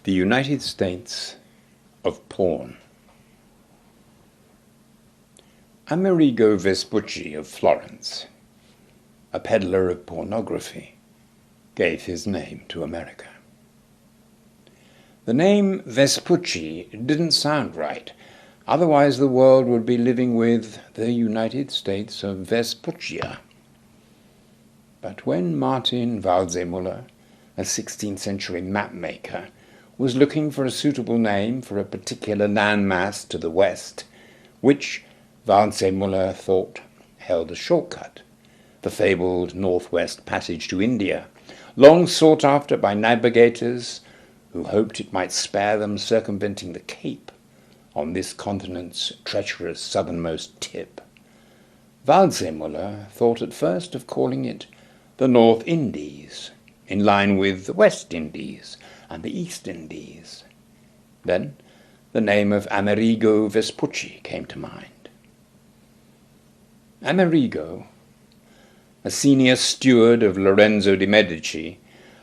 The United States of Porn. Amerigo Vespucci of Florence, a peddler of pornography, gave his name to America. The name Vespucci didn't sound right, otherwise the world would be living with the United States of Vespuccia. But when Martin Waldseemüller, a 16th century mapmaker, was looking for a suitable name for a particular landmass to the west, which Waldseemüller thought held a shortcut, the fabled Northwest Passage to India, long sought after by navigators who hoped it might spare them circumventing the Cape on this continent's treacherous southernmost tip. Waldseemüller thought at first of calling it the North Indies, in line with the West Indies and the East Indies. Then the name of Amerigo Vespucci came to mind. Amerigo, a senior steward of Lorenzo de' Medici,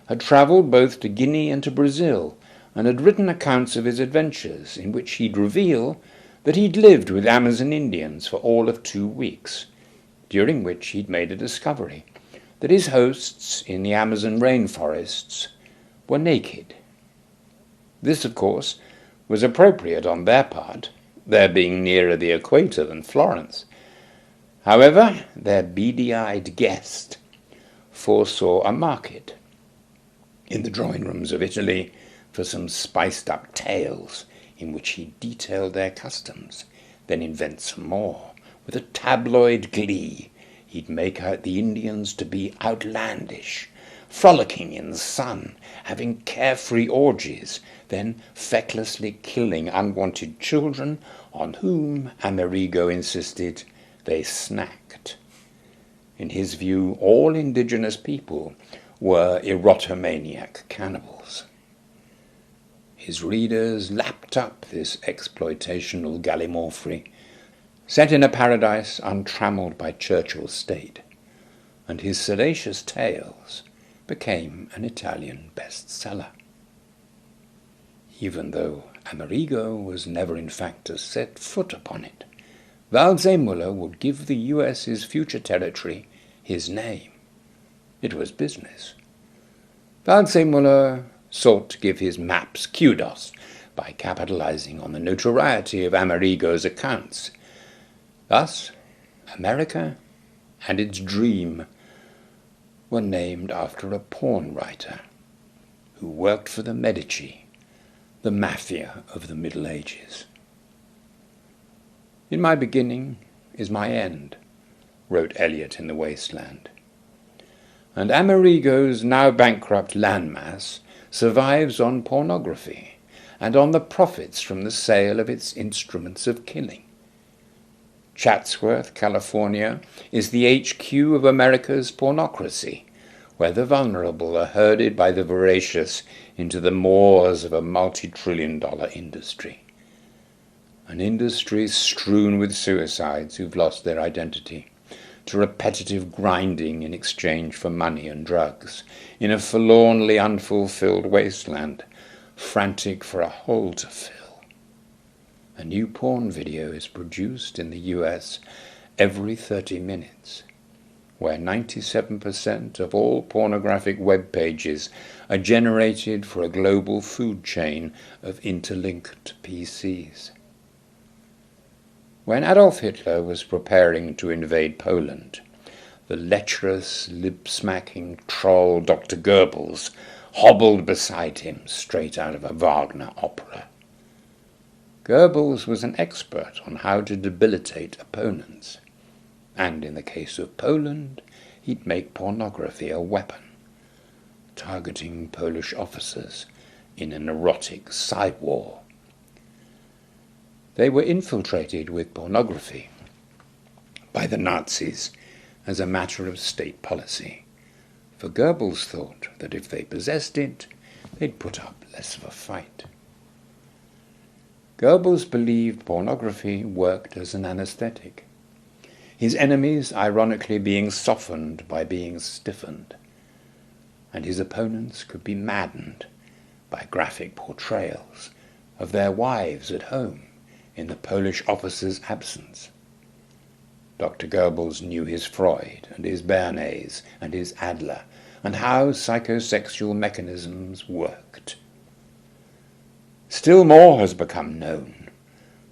had travelled both to Guinea and to Brazil, and had written accounts of his adventures, in which he'd reveal that he'd lived with Amazon Indians for all of 2 weeks, during which he'd made a discovery that his hosts in the Amazon rainforests were naked. This, of course, was appropriate on their part, their being nearer the equator than Florence. However, their beady-eyed guest foresaw a market in the drawing-rooms of Italy for some spiced-up tales in which he detailed their customs, then invent some more. With a tabloid glee, he'd make out the Indians to be outlandish, frolicking in the sun, having carefree orgies, then fecklessly killing unwanted children on whom, Amerigo insisted, they snacked. In his view, all indigenous people were erotomaniac cannibals. His readers lapped up this exploitational gallimaufry, set in a paradise untrammelled by church or state, and his salacious tales became an Italian bestseller. Even though Amerigo was never in fact to set foot upon it, Waldseemüller would give the US's future territory his name. It was business. Waldseemüller sought to give his maps kudos by capitalizing on the notoriety of Amerigo's accounts. Thus, America and its dream were named after a porn writer who worked for the Medici, the mafia of the Middle Ages. "In my beginning is my end," wrote Eliot in The Wasteland. And Amerigo's now bankrupt landmass survives on pornography and on the profits from the sale of its instruments of killing. Chatsworth, California, is the HQ of America's pornocracy, where the vulnerable are herded by the voracious into the maws of a multi-trillion-dollar industry. An industry strewn with suicides who've lost their identity, to repetitive grinding in exchange for money and drugs, in a forlornly unfulfilled wasteland, frantic for a hole to fill. A new porn video is produced in the US every 30 minutes, where 97% of all pornographic web pages are generated for a global food chain of interlinked PCs. When Adolf Hitler was preparing to invade Poland, the lecherous, lip-smacking troll Dr. Goebbels hobbled beside him straight out of a Wagner opera. Goebbels was an expert on how to debilitate opponents, and in the case of Poland, he'd make pornography a weapon, targeting Polish officers in an erotic cyber-war. They were infiltrated with pornography by the Nazis as a matter of state policy, for Goebbels thought that if they possessed it, they'd put up less of a fight. Goebbels believed pornography worked as an anesthetic, his enemies ironically being softened by being stiffened, and his opponents could be maddened by graphic portrayals of their wives at home in the Polish officer's absence. Dr. Goebbels knew his Freud and his Bernays and his Adler and how psychosexual mechanisms worked. Still more has become known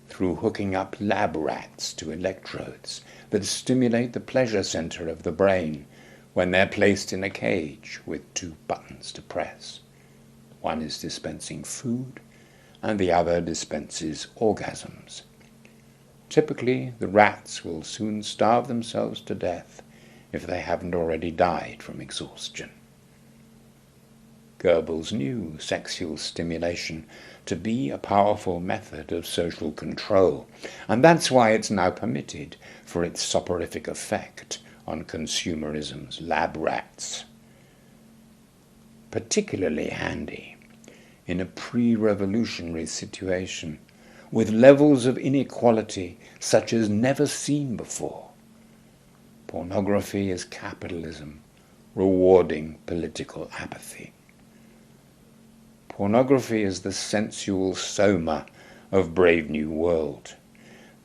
through hooking up lab rats to electrodes that stimulate the pleasure center of the brain when they're placed in a cage with two buttons to press. One is dispensing food and the other dispenses orgasms. Typically, the rats will soon starve themselves to death if they haven't already died from exhaustion. Goebbels knew sexual stimulation to be a powerful method of social control, and that's why it's now permitted for its soporific effect on consumerism's lab rats. Particularly handy in a pre-revolutionary situation with levels of inequality such as never seen before. Pornography is capitalism, rewarding political apathy. Pornography is the sensual soma of Brave New World,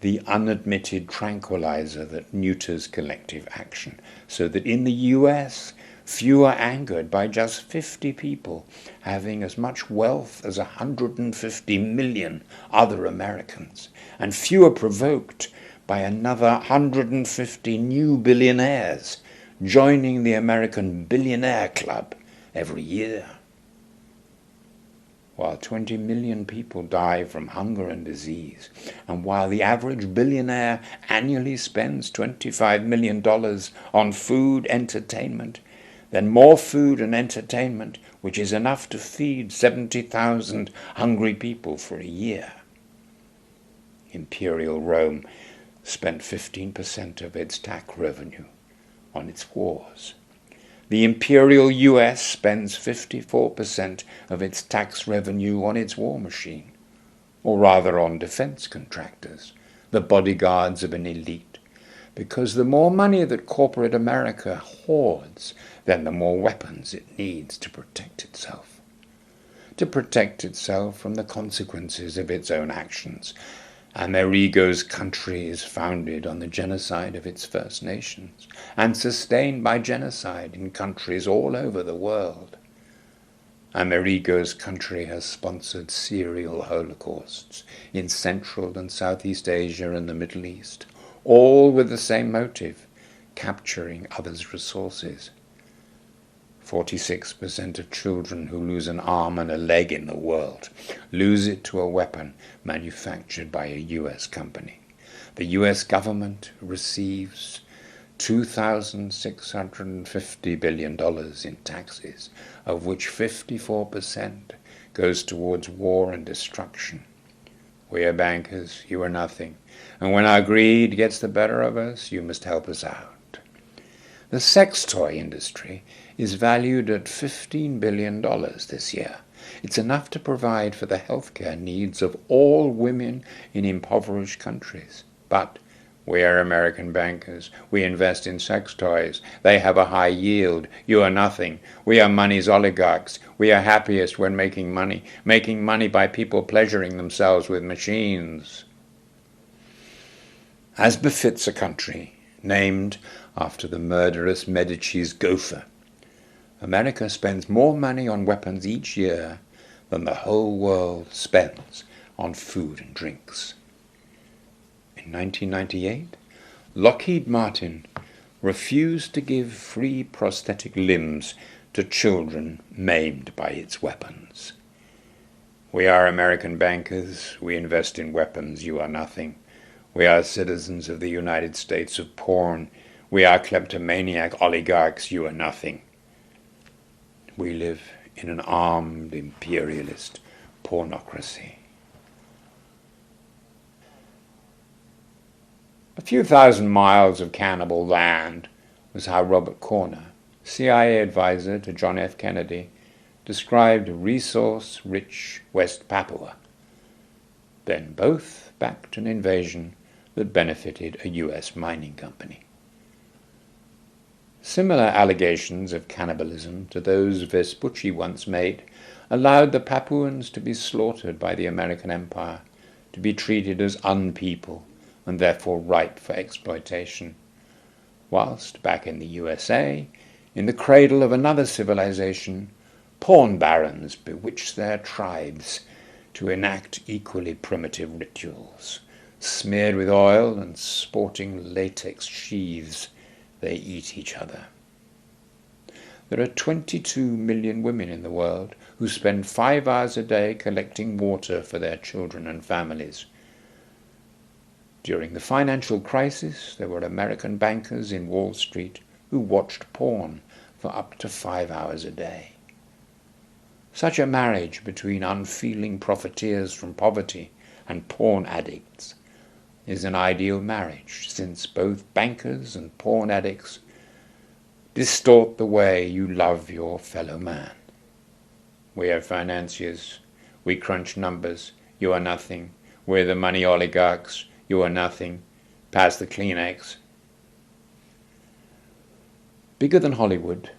the unadmitted tranquilizer that neuters collective action, so that in the US, few are angered by just 50 people having as much wealth as 150 million other Americans, and few are provoked by another 150 new billionaires joining the American Billionaire Club every year. While 20 million people die from hunger and disease, and while the average billionaire annually spends $25 million on food entertainment, then more food and entertainment, which is enough to feed 70,000 hungry people for a year. Imperial Rome spent 15% of its tax revenue on its wars. The Imperial US spends 54% of its tax revenue on its war machine, or rather on defense contractors, the bodyguards of an elite, because the more money that corporate America hoards, then the more weapons it needs to protect itself. To protect itself from the consequences of its own actions. Amerigo's country is founded on the genocide of its First Nations and sustained by genocide in countries all over the world. Amerigo's country has sponsored serial holocausts in Central and Southeast Asia and the Middle East, all with the same motive, capturing others' resources. 46% of children who lose an arm and a leg in the world lose it to a weapon manufactured by a US company. The US government receives $2,650 billion in taxes, of which 54% goes towards war and destruction. We are bankers, you are nothing, and when our greed gets the better of us, you must help us out. The sex toy industry is valued at $15 billion this year. It's enough to provide for the healthcare needs of all women in impoverished countries. But we are American bankers. We invest in sex toys. They have a high yield. You are nothing. We are money's oligarchs. We are happiest when making money by people pleasuring themselves with machines. As befits a country named after the murderous Medici's gopher, America spends more money on weapons each year than the whole world spends on food and drinks. In 1998, Lockheed Martin refused to give free prosthetic limbs to children maimed by its weapons. We are American bankers. We invest in weapons. You are nothing. We are citizens of the United States of porn. We are kleptomaniac oligarchs. You are nothing. We live in an armed imperialist pornocracy. A few thousand miles of cannibal land was how Robert Corner, CIA advisor to John F. Kennedy, described resource-rich West Papua. Then both backed an invasion that benefited a U.S. mining company. Similar allegations of cannibalism to those Vespucci once made allowed the Papuans to be slaughtered by the American Empire, to be treated as unpeople and therefore ripe for exploitation. Whilst back in the USA, in the cradle of another civilization, porn barons bewitched their tribes to enact equally primitive rituals. Smeared with oil and sporting latex sheaths, they eat each other. There are 22 million women in the world who spend 5 hours a day collecting water for their children and families. During the financial crisis, there were American bankers in Wall Street who watched porn for up to 5 hours a day. Such a marriage between unfeeling profiteers from poverty and porn addicts is an ideal marriage, since both bankers and porn addicts distort the way you love your fellow man. We are financiers, we crunch numbers, you are nothing. We're the money oligarchs, you are nothing. Pass the Kleenex. Bigger than Hollywood,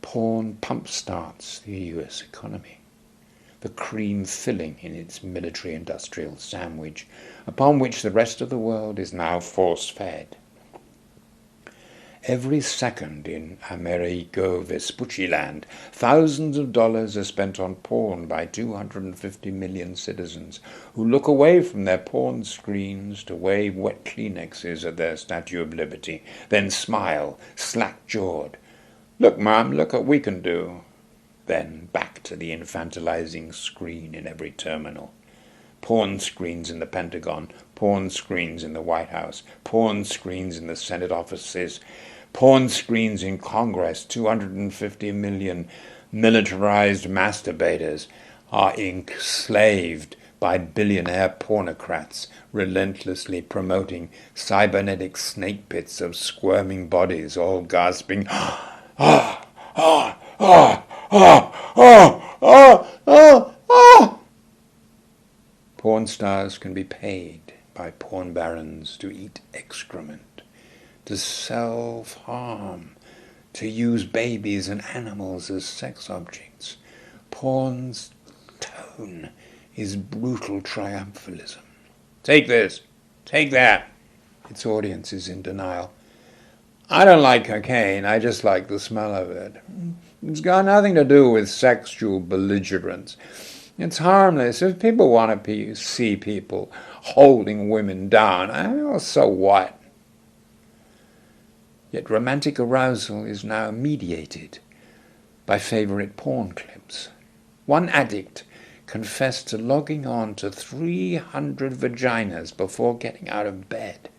porn pump-starts the US economy, the cream filling in its military-industrial sandwich, upon which the rest of the world is now force-fed. Every second in Amerigo Vespucci land, thousands of dollars are spent on porn by 250 million citizens who look away from their porn screens to wave wet Kleenexes at their Statue of Liberty, then smile, slack-jawed. Look, Mom, look what we can do. Then back to the infantilizing screen in every terminal. Porn screens in the Pentagon, porn screens in the White House, porn screens in the Senate offices, porn screens in Congress. 250 million militarized masturbators are enslaved by billionaire pornocrats, relentlessly promoting cybernetic snake pits of squirming bodies, all gasping, ah, ah, ah, ah, ah, ah, ah, ah. Porn stars can be paid by porn barons to eat excrement, to self-harm, to use babies and animals as sex objects. Porn's tone is brutal triumphalism. Take this, take that. Its audience is in denial. I don't like cocaine, I just like the smell of it. It's got nothing to do with sexual belligerence. It's harmless. If people want to see people holding women down, so what? Yet romantic arousal is now mediated by favorite porn clips. One addict confessed to logging on to 300 vaginas before getting out of bed.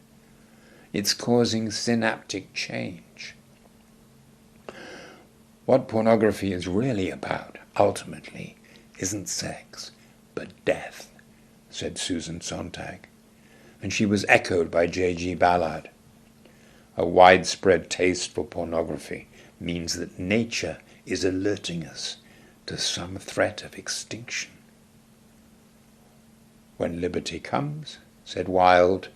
It's causing synaptic change. What pornography is really about, ultimately, isn't sex, but death, said Susan Sontag, and she was echoed by J.G. Ballard. A widespread taste for pornography means that nature is alerting us to some threat of extinction. When liberty comes, said Wilde,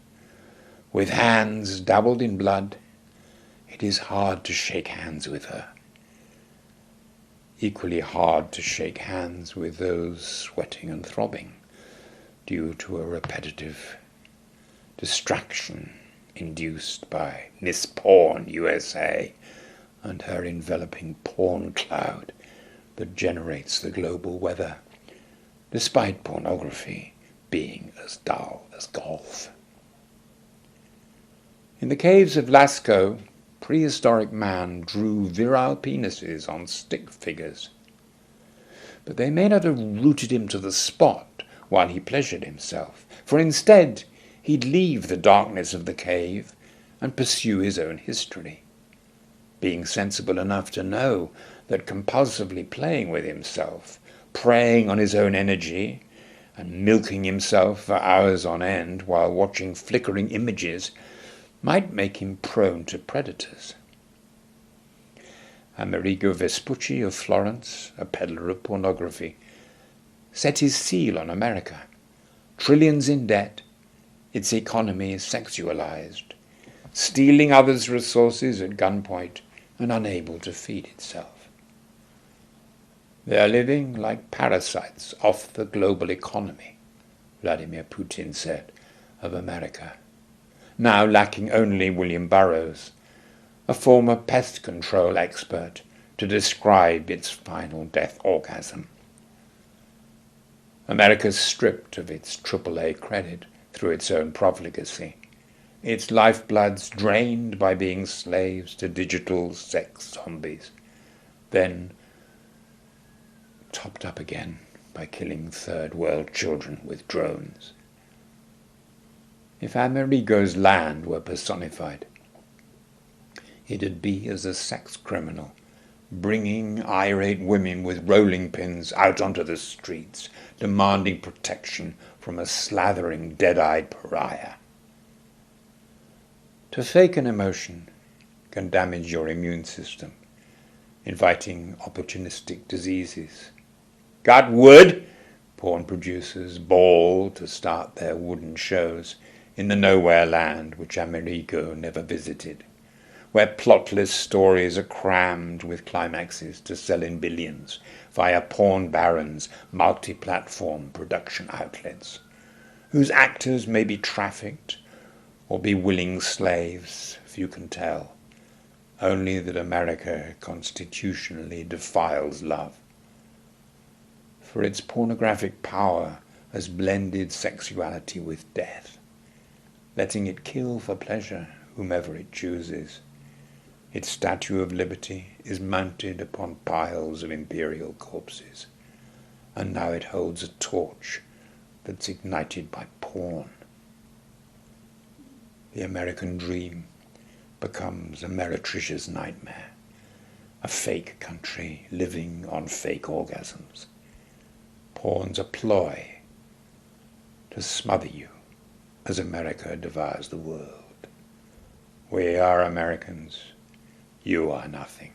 with hands dabbled in blood, it is hard to shake hands with her. Equally hard to shake hands with those sweating and throbbing due to a repetitive distraction induced by Miss Porn USA and her enveloping porn cloud that generates the global weather, despite pornography being as dull as golf. In the caves of Lascaux, prehistoric man drew virile penises on stick figures, but they may not have rooted him to the spot while he pleasured himself, for instead he'd leave the darkness of the cave and pursue his own history, being sensible enough to know that compulsively playing with himself, preying on his own energy, and milking himself for hours on end while watching flickering images might make him prone to predators. Amerigo Vespucci of Florence, a peddler of pornography, set his seal on America. Trillions in debt, its economy is sexualized, stealing others' resources at gunpoint and unable to feed itself. They are living like parasites off the global economy, Vladimir Putin said of America, now lacking only William Burroughs, a former pest control expert, to describe its final death orgasm. America's stripped of its AAA credit through its own profligacy, its lifebloods drained by being slaves to digital sex zombies, then topped up again by killing third world children with drones. If Amerigo's land were personified, it'd be as a sex criminal, bringing irate women with rolling pins out onto the streets, demanding protection from a slathering, dead-eyed pariah. To fake an emotion can damage your immune system, inviting opportunistic diseases. Got wood? Porn producers bawl to start their wooden shows in the nowhere land which Amerigo never visited, where plotless stories are crammed with climaxes to sell in billions via porn barons' multi-platform production outlets, whose actors may be trafficked or be willing slaves, few can tell, only that America constitutionally defiles love. For its pornographic power has blended sexuality with death, letting it kill for pleasure whomever it chooses. Its Statue of Liberty is mounted upon piles of imperial corpses, and now it holds a torch that's ignited by porn. The American dream becomes a meretricious nightmare, a fake country living on fake orgasms. Porn's a ploy to smother you as America devours the world. We are Americans. You are nothing.